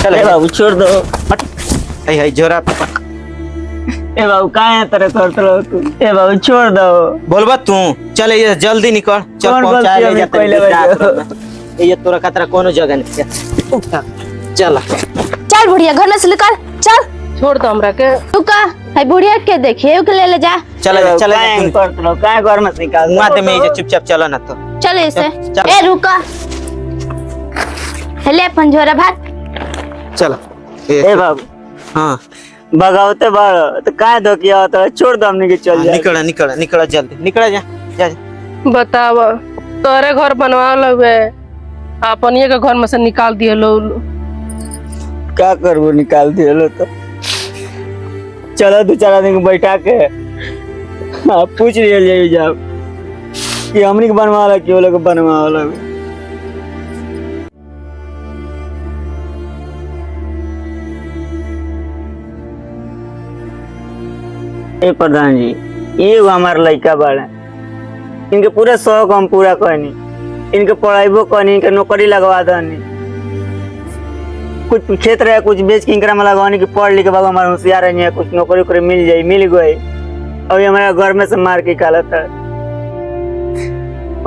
चल बाबू छोड़ दो। है जोरा ए बाबू कहाँ तेरे करते रहो तू। ए बाबू छोड़ दो। बोलबा तू चल ये जल्दी निकल चल कौन पहुंचा गलती ले हमें जाते पहले ये तोरा खतरा कोनो जगह नहीं चल चल बुढ़िया घर में से निकल चल। छोड़ दो हमरा के। तू का है बुढ़िया के देखिए के ले जा। चल चल करते रहो कहाँ घर में से निकाल माते में ये चुपचाप चलो ना तो चल ऐसे चल। ए रुका ले पंजोरा भाग। चलो ए बाबू हाँ भगावते बाड़ो तो कहाँ धोकिया होता है। छोड़ दो हमने के चल जाए। निकल निकल निकल जल्दी निकल जा जा बताव तोरे घर बनवा लगे अपनिए के घर में से निकाल दिए लो। क्या करबो निकाल दिए लो तो चलो दो चार आदमी को बैठा के पूछ लिए जाओ कि हमनी के बनवा ला कि वो लोग बनवा ला। ए प्रधान जी ये हमारे लड़का बाड़े इनके पूरे शौक हम पूरा करनी इनके पढ़ाईबो करनी इनके नौकरी लगवा दनी कुछ खेत रहे कुछ बेच के इनकरा में लगवानी कि पढ़ लिख के बाबा हमारे होशियार है कुछ नौकरी उकरी मिल जाये मिल गई अभी हमारे घर में से मार के निकालत है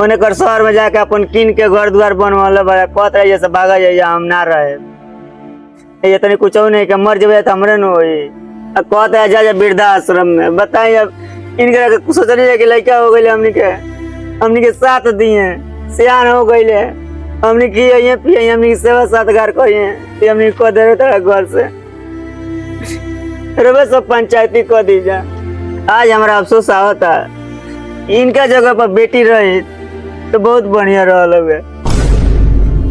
उन्हें कर शहर में जाके अपन किन के घर द्वार बनवा बड़ा कहत रहे जैसे भागा जाइए हम ना रहे ये तनी कुछ नहीं कि मर जब तो हमरे न होई कहते हैं जा वृद्धा आश्रम में बताइए अब इनके सोचलिए कि लड़का हो गए हमनी के साथ दिए सियान हो गए हमने की पिए हमने की सेवा सत्कार करिए हमने कह दे तेरा घर से रवे सब पंचायती कह दीजा। आज हमारा अफसोस आवता इनका जगह पर बेटी रही तो बहुत बढ़िया रहा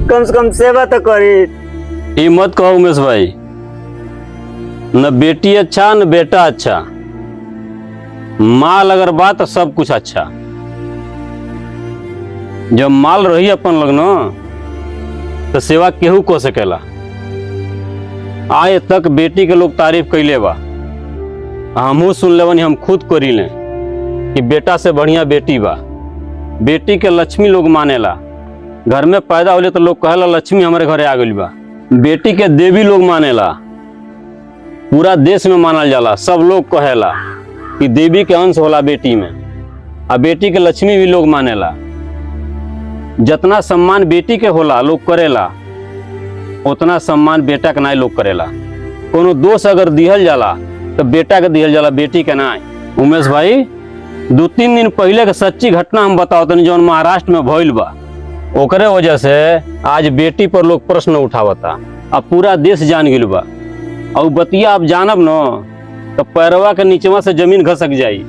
कम से कम सेवा तो करी। ये मत कहो उमेश भाई न बेटी अच्छा न बेटा अच्छा माल अगर बात तो सब कुछ अच्छा। जब माल रही अपन लगना तो सेवा केहू को सकेला। आए तक बेटी के लोग तारीफ कैले बा हमहू सुन लेवन हम खुद करी ले कि बेटा से बढ़िया बेटी बा। बेटी के लक्ष्मी लोग मानेला घर में पैदा होले तो लोग कहेला लक्ष्मी हमारे घरे आ गई बा। बेटी के देवी लोग मानेला पूरा देश में मानल जाला सब लोग कहेला कि देवी के अंश होला बेटी में आ बेटी के लक्ष्मी भी लोग मानेला। जितना सम्मान बेटी के होला लोग करेला उतना सम्मान बेटा के नहीं लोग करेला। कोनो दोष अगर दिहल जाला तो बेटा के दिहल जाला बेटी के नहीं। उमेश भाई 2-3 दिन पहले के सच्ची घटना हम बताओ तनी जौन महाराष्ट्र में भइल बा ओकरे वजह से आज बेटी पर लोग प्रश्न उठावता अब पूरा देश जान गइल बा। और बतिया आप जानब न तो पैरवा के नीचवा से जमीन घसक जाई।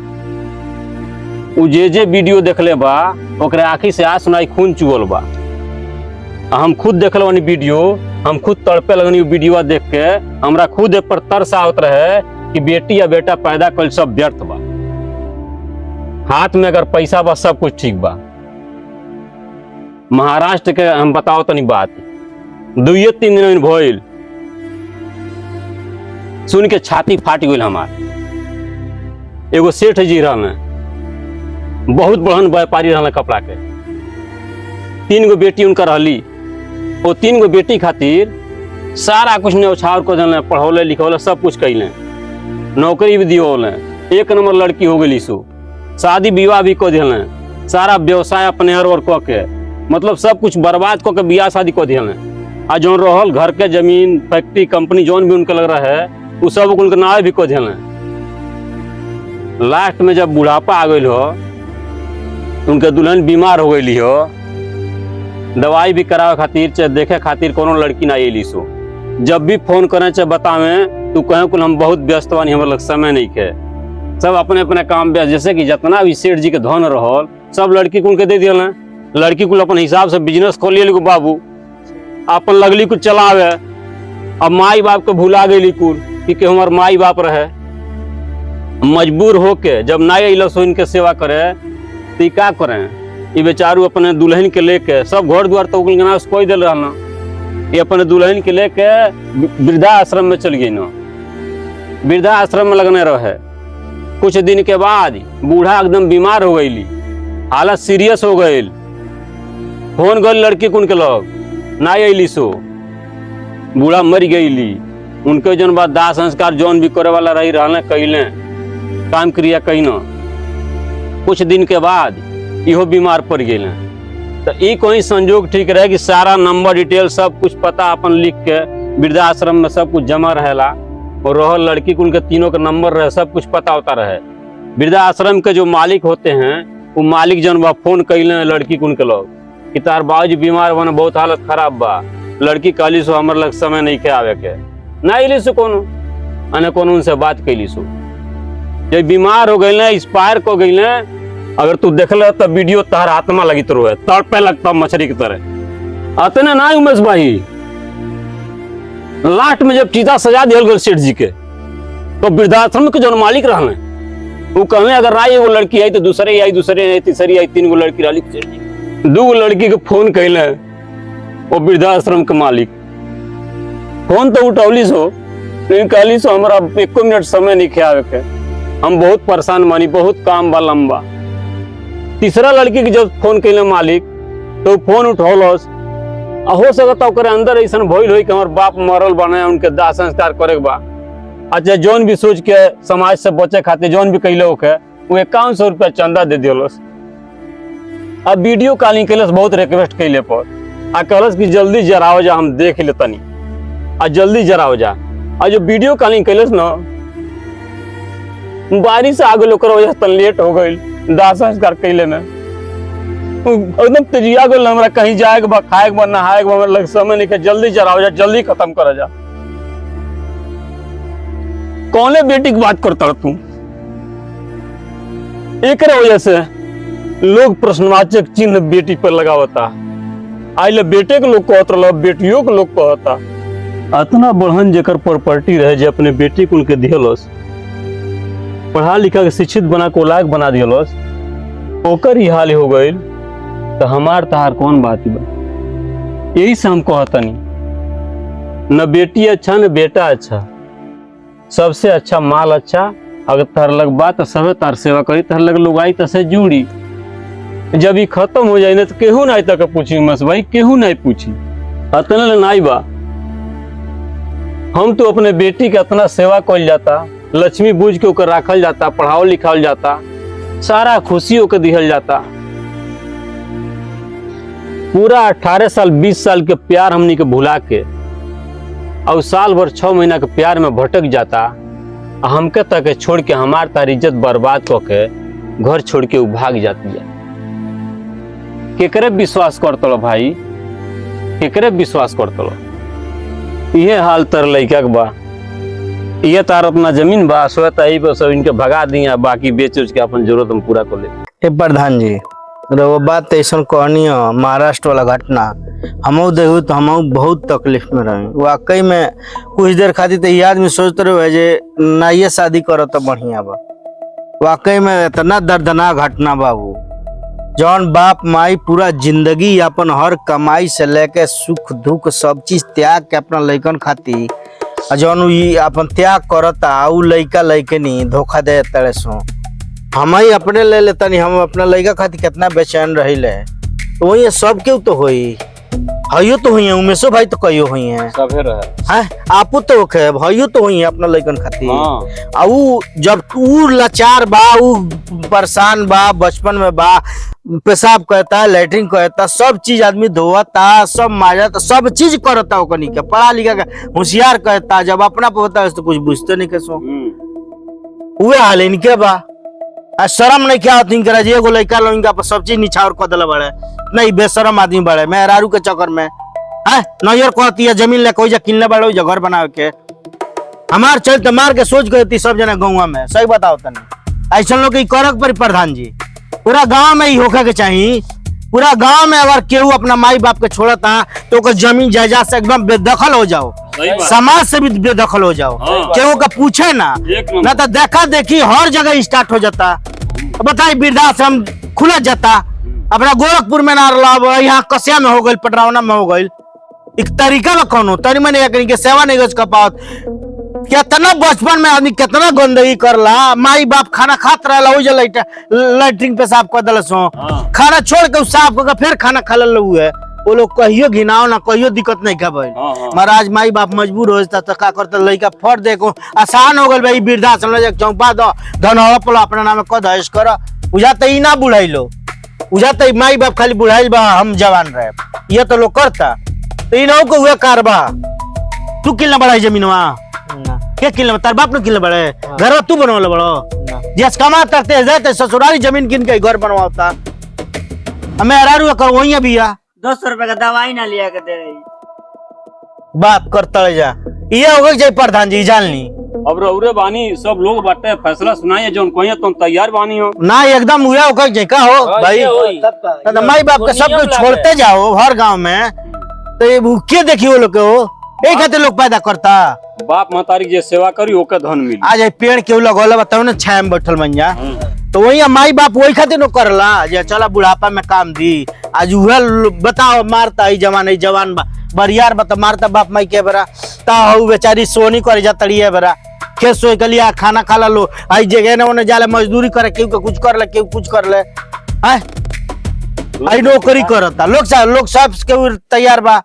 उ जे वीडियो देखले बा ओकरे आँखी से आंसू सुनाई खून चुअल बा। हम खुद देखल वानी वीडियो हम खुद तड़पे लगनी वीडियो देख के हमरा खुद ए पर तरस आवत रहे कि बेटी या बेटा पैदा कल सब व्यर्थ बा। हाथ में अगर पैसा बा सब कुछ ठीक बा। महाराष्ट्र के हम बताओ तनी बात 2-3 दिन भइल सुन के छाती फाट गई हमार। एगो सेठ जी रहने बहुत बड़हन व्यापारी रहने कपड़ा के 3 गो बेटी उनका रहली। वो 3 गो बेटी खातिर सारा कुछ न्यौछावर को दिले पढ़ौले लिखौले सब कुछ कैले नौकरी भी दियोले 1 नंबर लड़की हो गई सो शादी विवाह भी कर दिले सारा व्यवसाय अपने हर और कह के मतलब सब कुछ बर्बाद कऽ के बियाह शादी कर दिले। आ जौन रहल घर के जमीन फैक्ट्री कंपनी जौन भी उनके लग रहा है वो सब उनके नावे भी कर दिले। लास्ट में जब बुढ़ापा आ गई हो उनके दुल्हन बीमार हो गई हो दवाई भी करावे खातिर चाहे देखे खातिर कोनो लड़की ना अली सो जब भी फोन करें चाहे बतावे तो कहें कुल हम बहुत व्यस्त बानी हमारे लग समय नहीं है सब अपने अपने काम व्यस्त। जैसे कि जितना भी सेठ जी के धन रहल सब लड़की को उनके दे दिए लड़की कुल अपन हिसाब से बिजनेस खोल लिया बाबू अपन लगली कुछ चलावे। अब माई बाप को भुला गई कुल कि हमार माई बाप रहे मजबूर होके जब नए अल सो इनके सेवा करे तो क्या करें ये बेचारू अपने दुल्हन के लेके सब घर द्वार तो कोई दिल रहा ये अपने दुल्हन के लेके वृद्धा आश्रम में चल गई ना। वृद्धा आश्रम में लगने रहे कुछ दिन के बाद बूढ़ा एकदम बीमार हो गई हालत सीरियस हो गई फोन गई लड़की कुन के लोग ना अली सो बूढ़ा मर गईली, उनके जौन बाद दाह संस्कार जौन भी करे वाला रही रहने कैले काम क्रिया कहीं कुछ दिन के बाद इहो बीमार पड़ गए। तो ई कोई संजोग ठीक रहे कि सारा नंबर डिटेल सब कुछ पता अपन लिख के वृद्धाश्रम में सब कुछ जमा रहेला और रहल लड़की को उनके तीनों का नंबर रहे, सब कुछ पता होता रहे। वृद्धाश्रम के जो मालिक होते हैं वो मालिक जौन बा फोन कैले लड़की को उनके लोग कि तार बाबूजी बीमार बने, बहुत हालत खराब बा। लड़की कहली सो हमारे लग समय नहीं के आवे के ना अली सो कोनो अने कोनो उनसे बात कैली सो जब बीमार हो गई एक्सपायर हो गई। अगर तू देख ले तब वीडियो तहर आत्मा लगी तो रोए तड़पे लगता मछली की तरह। अतने ना उमेश भाई लास्ट में जब चीता सजा दिया गल सेठ जी के तो वृद्धाश्रम के जो मालिक रहने वो कहने अगर ना एगो लड़की आई तो दूसरे आई, दूसरे आई, तीसरी आई, 3 गो लड़की रही। सेठ जी 2 लड़की के फोन कैले वो वृद्धाश्रम के मालिक फोन तो उठौली सो लेकिन कहली सो हमारा 1 मिनट समय नहीं खे के, हम बहुत परेशान मानी, बहुत काम बा लंबा। तीसरा लड़की के जब फोन कैले मालिक तो फोन उठौलस। हो सकता ओकरे अंदर ऐसा भइल हो कि हमार बाप मरल बने, उनके दाह संस्कार करे के बा। अच्छा जौन भी सोच के समाज से बचे खातिर जौन भी कैले होके वो 5100 रुपया चंदा दे दिलस। अब वीडियो कॉलिंग कैलस, बहुत रिक्वेस्ट कैले पर आ कहलस कि जल्दी जराओ जा, हम देख ले तनी आ जल्दी जराओ जा। आ जो वीडियो कॉलिंग कैलस ना बारिश आ गई ओकर वजह से लेट हो गई दाह संस्कार कैले में। एकदम तेजिया गल हमरा कहीं जाए के बा, खाए के बा, नहाए के बा, हमरा लग समय नहीं के, जल्दी जराओ जा, जल्दी खत्म कर जा। कौने बेटी की बात करता तू? एक वजह से लोग प्रश्नवाचक चिन्ह बेटी पर लगावता। आइले बेटे के लोग कहत रहा, बेटियों के लोग कहता। अतना बढ़न जेकर प्रॉपर्टी रहे जे अपने बेटी को उनके दिहलस, पढ़ा लिखा के शिक्षित बना को लायक बना दिहलस, ओकर ही हाल हो गई तो हमार तहार कौन बात बा। यही से हम कहतनी न बेटी अच्छा न बेटा अच्छा, सबसे अच्छा माल अच्छा। अगर तार लग बात सब तार सेवा करी, तार लग लोग आई तसे जुड़ी। जब ये खत्म हो जाए ना तो केहू नहीं तक पूछी मस भाई, केहू नहीं पूछी अतने नहीं बा। हम तो अपने बेटी के अतना सेवा कल जाता, लक्ष्मी बूझ के ओकर रखल जाता, पढ़ाओ लिखाओ जाता, सारा खुशी ओके दिहल जाता। पूरा 18 साल 20 साल के प्यार हमनी के भुला के और साल भर 6 महीना के प्यार में भटक जाता। हमके तक छोड़ के हमार तार इज्जत बर्बाद करके घर छोड़ के वो भाग जाती है। केकरे विश्वास करत लो भाई, केकरे विश्वास करत लो? ये हाल तर लइका के बा, ये तार अपना जमीन बा सोता ही पर सब इनके भगा दिया, बाकी बेच उच के अपन जरूरत हम पूरा कर ले। प्रधान जी वो बात ऐसा कहनी है, महाराष्ट्र वाला घटना हम देखू तो हम बहुत तकलीफ में रहे। वाकई में कुछ देर खातिर तो ये आदमी सोचते रहे जे नाइये शादी करो तो बढ़िया बा। वाकई में इतना दर्दनाक घटना बा वो, जौन बाप माई पूरा जिंदगी अपन हर कमाई से लेके सुख दुख सब चीज त्याग के अपना लइकन खातिर जौन अपन त्याग करता, उ लइका लइकनी धोखा दे तड़े सो। हम ही अपने ले लेता नहीं, हम अपना लइका खातिर कितना बेचैन रही है। तो वही सब क्यों तो हुई हयो तो हुई है, उमेशो भाई तो कहियो हुई है, सभे रहे हैं आपू तो ओके भइयो तो हुई है अपना लइकन खातिर। हाँ। ऊ जब ऊ लाचार बा, ऊ परेशान बा, बचपन में बा, पेशाब करता, लैट्रिन करता, सब चीज आदमी धोता, सब मारता, सब चीज करता, ओकनी के पढ़ा लिखा के होशियार करता। जब अपना पे होता है तो कुछ बुझते नहीं कैसो उहे हाल इनके बा। आ शर्म नहीं क्या होती करे जे एगो लइका लोइका पर सब चीज निछावर कर देले बड़े, नहीं बेशरम आदमी बड़े। मेहरारू के चक्कर में है नैयर कहती है जमीन ले कोई जा किनले बड़े घर बनावे के। हमार चलते मार के सोच गई सब जना गाँव में, सही बताओ तनी ऐसा लोग करक पर प्रधान जी पूरा गांव में ही होके के चाहिए। पूरा गांव में अगर केहू अपना माई बाप के छोड़ता तो ओकर जमीन जायदाद से एकदम बेदखल हो जाओ, समाज से भी बेदखल हो जाओ। केहू का पूछे ना तो देखा देखी हर जगह स्टार्ट हो जाता। बताइए वृद्धाश्रम खुला जाता, अपना गोरखपुर में ना रहा, यहाँ कसिया में हो गई, पटरावना में हो गई। एक तरीका में कौन हो तरी मैंने के सेवा नहीं कर पाओ। कितना बचपन में आदमी कितना गंदगी करला, माई बाप खाना खात रहा लैट्रिन पेशाब कर दिल, खाना छोड़ के साफ करके फिर खाना खा ले। वो लोग कहियो घिनाओ ना कहियो दिक्कत नहीं खा भाई हाँ, हाँ। महाराज माई बाप मजबूर हो जाता तो का करता लड़का फट देखो आसान हो गल भाई वृद्धाश्रम ले जाके चौपा दो धनौला पलो अपना नाम कद ऐश कर उजाते ही ना बुढ़ाई लो उजाते माई बाप खाली बुढ़ाई बा हम जवान रहे ये तो लोग करता तो इन को हुए कारबा तू कितना बड़ा जमीनवा क्या किलो तार बाप ने किलो बड़े घर तू बनवाले बड़ो जस कमा करते जाते ससुराली जमीन किन के घर बनवाता हमें हरारू कर वही भैया 200 रुपए का दवाई ना लिया के दे रही बात कर तले जा ये हो गई जय प्रधान जी जान ली अब रउरे बानी सब लोग बाटे फैसला सुनाइए जौन कहिए तुम तैयार बानी हो ना एकदम हुआ हो गई का हो भाई तो माई बाप के सब कुछ छोड़ते जाओ हर गांव में तो ये के देखी वो लोग के हो एक खातिर लोग पैदा करता बाप महतारी जे सेवा करी ओके धन मिली आज ये पेड़ के लगल बताओ ना छाया में बैठल बन जा तो वही माई बाप वही खातिर न करला जे चला बुढ़ापा में काम दी आज बताओ मारता ही जवान बरियार बता मारता बाप माई के बरा ता हो बेचारी सोनी करे जातड़ी है बरा खेत सोई के लिया खाना खाला लो आई जगह ने जाले मजदूरी करे केहू के कुछ कर ले केहू कुछ कर ले हैं आई नौकरी करता लोग सब के तैयार बा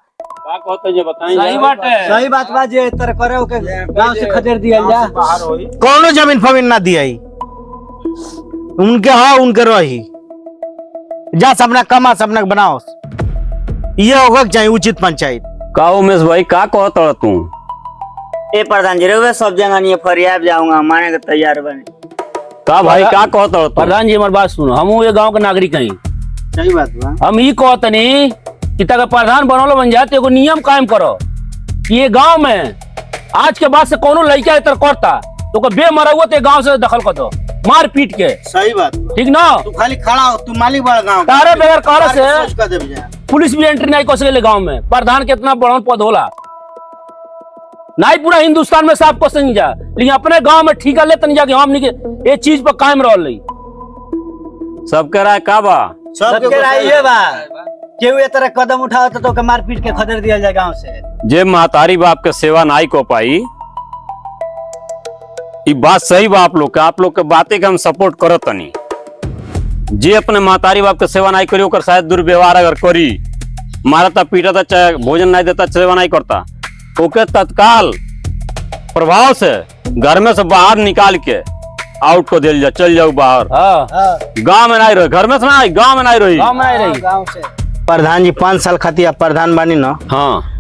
का कहते जे बताई सही बात है, सही बात बा जे तर करे ओके गांव से खदेड़ दिया जा कौनो जमीन फमीन ना दिया उनके हाँ उनके रही जा सपना कमा सपना बनाओ ये होगा चाहिए उचित पंचायत का उमेश भाई का कहत तू ए प्रधान जी रे सब जगह नहीं फरियाब जाऊंगा माने के तैयार बने का भाई का कहत तू प्रधान जी हमारी बात सुनो हम ये गांव के नागरिक हैं सही बात बा हम ये कहतनी कि तक प्रधान बनौलो बन जाते एगो नियम कायम करो कि ये गांव में आज के बाद से कोनो लड़का इतर करता तो बेमरा ते गांव से दखल कर दो मार पीट के सही बात ठीक ना तू खाली खड़ा हो तू मालिक बड़ा गांव तारे बगैर कर से सोच कर दे जा पुलिस भी एंट्री नहीं कर सके गांव में प्रधान के इतना बड़ा पद होला नहीं पूरा हिंदुस्तान में साफ कर जा लेकिन अपने गांव में ठीक ले तनी जाके हम ये चीज पर कायम रह सबके राय का बा सबके राय ये बा केहू ये तरह कदम उठाओ तो के मार पीट के खदेड़ दिया जाए गांव से जे महतारी बाप के सेवा नहीं को पाई ये बात सही बा आप लोग के बातें के हम सपोर्ट करत तनी जे अपने महतारी बाप के सेवा नहीं करी ओकर शायद दुर्व्यवहार अगर करी मारता पीटता चाहे भोजन नहीं देता सेवा नहीं करता ओके तत्काल प्रभाव से घर में से बाहर निकाल के आउट को दिल जा चल जाओ बाहर गांव में नहीं रही घर में से ना गांव में नहीं रही गांव से प्रधान जी 5 साल खातिर प्रधान बानी ना हाँ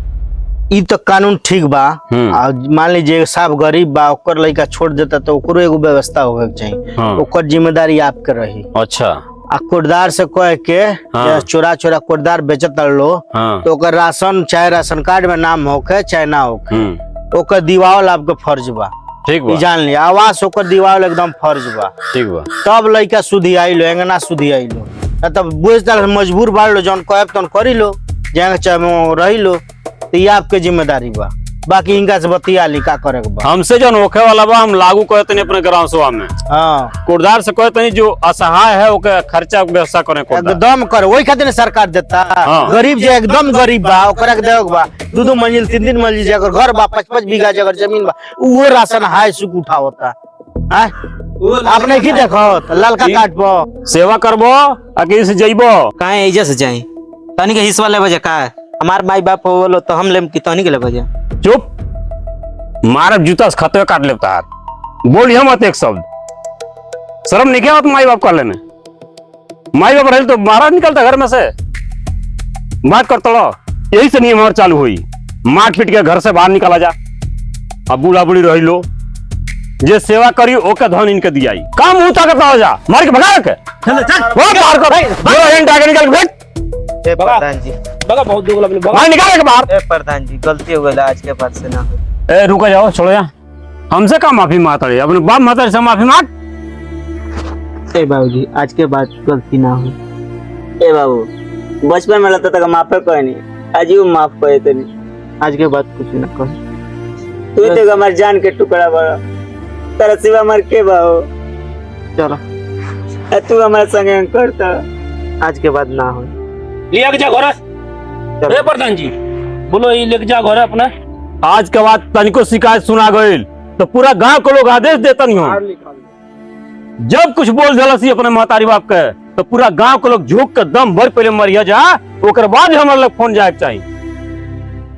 ई तो कानून ठीक बा मान लीजिए साहब गरीब बा ओकर लड़का छोड़ देता तो ओकरो एगो व्यवस्था होवे के चाहिए हाँ। ओकर जिम्मेदारी आपके रही अच्छा आ कोटदार से कह के हाँ। चोरा कोटदार बेचत लो हाँ तो ओकर राशन चाहे राशन कार्ड में नाम होके चाहे ना होके ओकर दिवावल आपके फर्ज बा ठीक बा जान लिया आवास ओकर दिवावल एकदम फर्ज बा ठीक बा तब लड़का सुधी आई लो एंगना सुधी आई लो तब बुझ मजबूर बाढ़ लो जौन कहब तौन करी लो जहाँ चाहे रही लो तो ये आपके जिम्मेदारी बा बाकी इनका से बतिया ली का करे के बा हमसे जो होखे वाला बा हम लागू कहते नहीं अपने ग्राम सभा में हाँ कोटदार से कहते नहीं जो असहाय है ओके खर्चा के व्यवस्था करे कोटदार एकदम कर वही खातिर न सरकार देता हाँ। गरीब जो एकदम गरीब बा ओकरा के देवक बा 2 मंजिल 3 मंजिल जगह घर बा 5 बीघा जगह जमीन बा वो राशन हाय सुख उठावता आपने की देखो ललका काट पो सेवा करबो आगे से जइबो काहे एजा से जाई तनी के हिस्सा लेबे का हमार माई बाप होलो तो हम लेम कि तनी के लेबे जा चुप मारब जूता से खतवे काट ले तार बोली हम एक शब्द शर्म नहीं क्या माई बाप कर लेने माई बाप रहे तो महाराज निकलता घर में से बात कर तड़ो यही से नियम और चालू हुई मार पीट के घर से बाहर निकाला जा अब बूढ़ा बूढ़ी रही लो जे सेवा करी ओके धन इनके दियाई काम मुंह ताकत हो जा मार के भगा के चल चल वो बाहर कर दो हैंड आगे निकल के भेज ए प्रधान जी बगा बहुत दुख लगले बाहर निकाल के बाहर ए प्रधान जी गलती हो गई आज के बाद से ना हो ए रुको जाओ छोड़ो जा हमसे का माफी मांगता है अपने बाप माता से माफी मांग ए बाबूजी आज के बाद गलती ना हो ए बाबू बचपन में लगता था माफे कोई नहीं आज यू माफ करे तनी आज के बाद कुछ ना कर तू तो हमार जान के टुकड़ा बड़ा तेरा सिवा मर के बाहो चलो तू हमारे संगे करता आज के बाद ना हो लिया के जा घर ए प्रधान जी बोलो ये लेके जा घर अपना आज के बाद तनिको शिकायत सुना गई तो पूरा गांव को लोग आदेश देता नहीं हो जब कुछ बोल दिला अपने महतारी बाप के तो पूरा गांव के लोग झुक के दम भर पहले मरिया जा, ओकर बाद हमारे लग फोन जाए के चाहिए।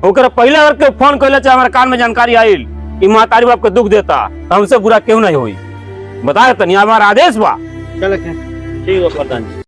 ओकर पहले अगर के फोन कैले चाहे हमारे कान में जानकारी आइल कि महतारी बाप के दुख देता, हमसे बुरा क्यों नहीं हुई? बताए तनी हमारा आदेश बा। चल ठीक है प्रधान जी।